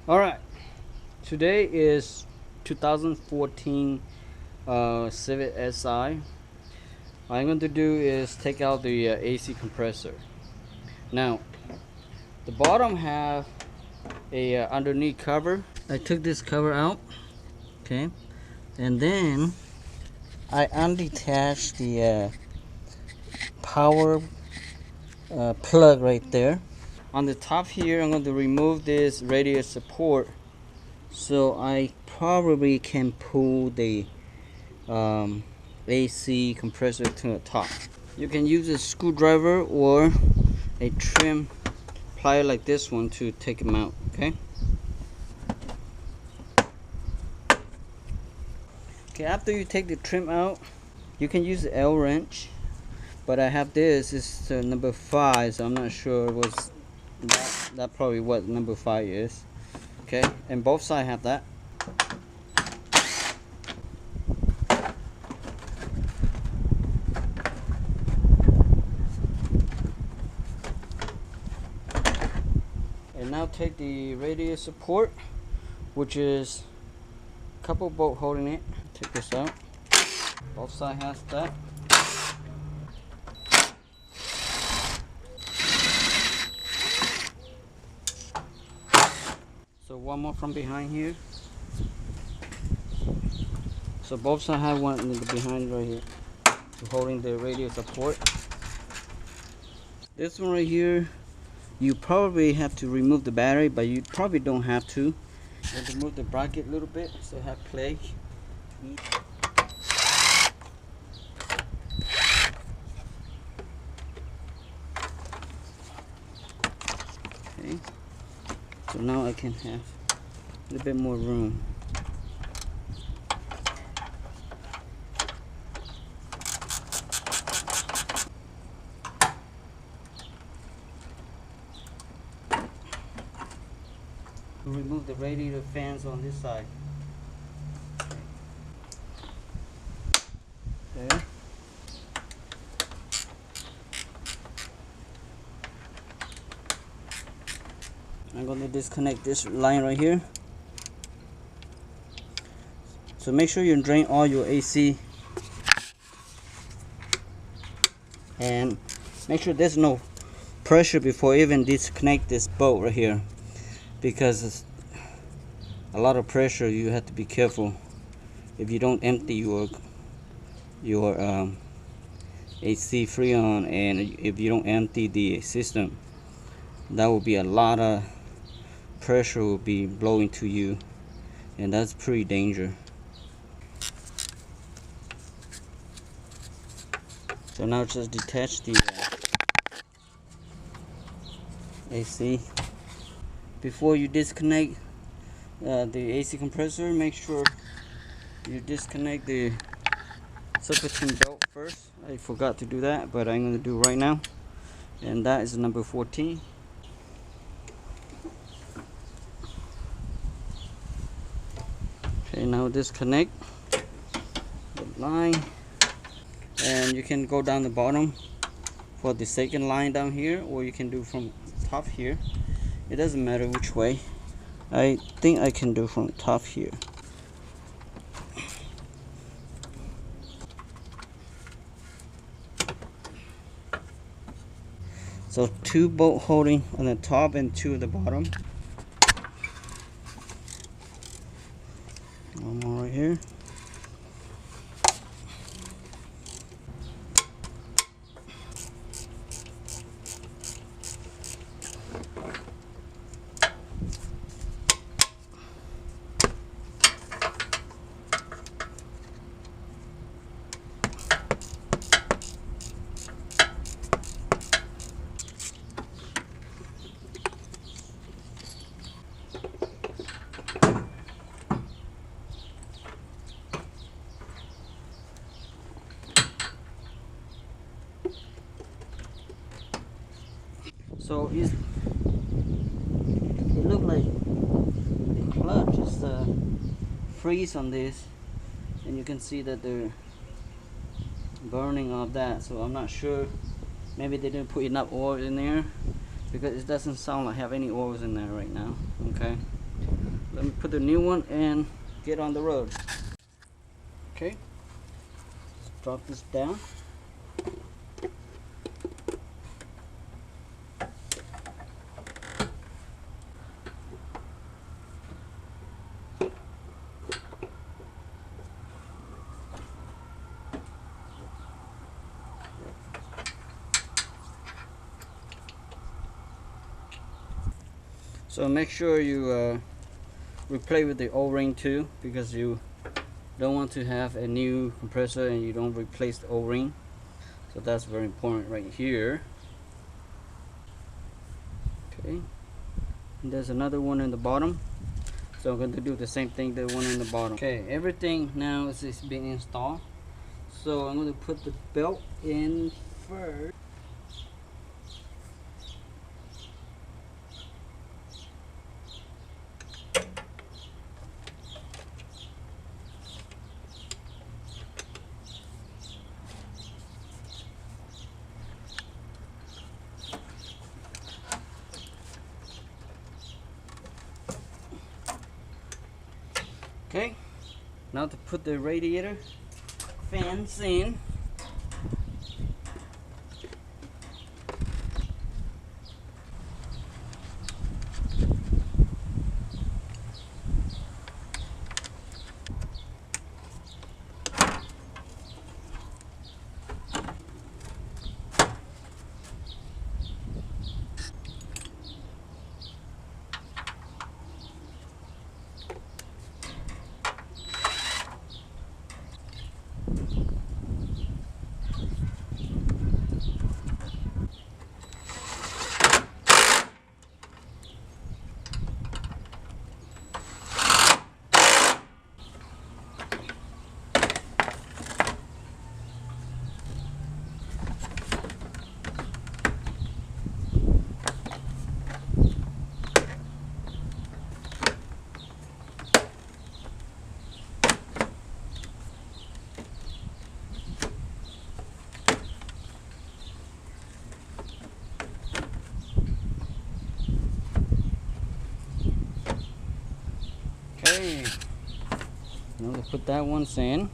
Alright, today is 2014 Civic Si. What I'm going to do is take out the AC compressor. Now, the bottom have a underneath cover. I took this cover out, okay, and then I undetached the power plug right there. On the top here, I'm going to remove this radius support, so I probably can pull the AC compressor to the top. You can use a screwdriver or a trim plier like this one to take them out. Okay. Okay. After you take the trim out, you can use the L wrench, but I have this. It's number 5, so I'm not sure it was that probably what number 5 is. Okay, and both sides have that. And now take the radius support, which is a couple bolt holding it. Take this out. Both sides has that. So one more from behind here. So both sides have one in the behind right here, holding the radius support. This one right here, you probably have to remove the battery, but you probably don't have to. And to move the bracket a little bit, so have play. Okay. So now I can have a little bit more room. Remove the radiator fans on this side. Okay. I'm going to disconnect this line right here. So make sure you drain all your AC and make sure there's no pressure before even disconnect this bolt right here, because it's a lot of pressure. You have to be careful if you don't empty your AC freon, and if you don't empty the system, that will be a lot of pressure will be blowing to you, and that's pretty dangerous. So now just detach the AC. Before you disconnect the AC compressor, make sure you disconnect the serpentine belt first. I forgot to do that, but I'm going to do right now, and that is number 14. Okay, now disconnect the line, and you can go down the bottom for the second line down here, or you can do from top here. It doesn't matter which way. I think I can do from top here. So 2 bolt holding on the top and 2 at the bottom. One more right here. So it look like the clutch is freeze on this, and you can see that they're burning of that. So I'm not sure, maybe they didn't put enough oil in there, because it doesn't sound like have any oils in there right now. Okay, Let me put the new one and get on the road. Okay, let's drop this down. So make sure you replay with the O-ring too, because you don't want to have a new compressor and you don't replace the O-ring. So that's very important right here. Okay, and there's another one in the bottom, so I'm going to do the same thing, the one in the bottom. Okay, everything now is being installed, so I'm going to put the belt in first. Okay, now to put the radiator fans in. Okay, now we'll put that one in.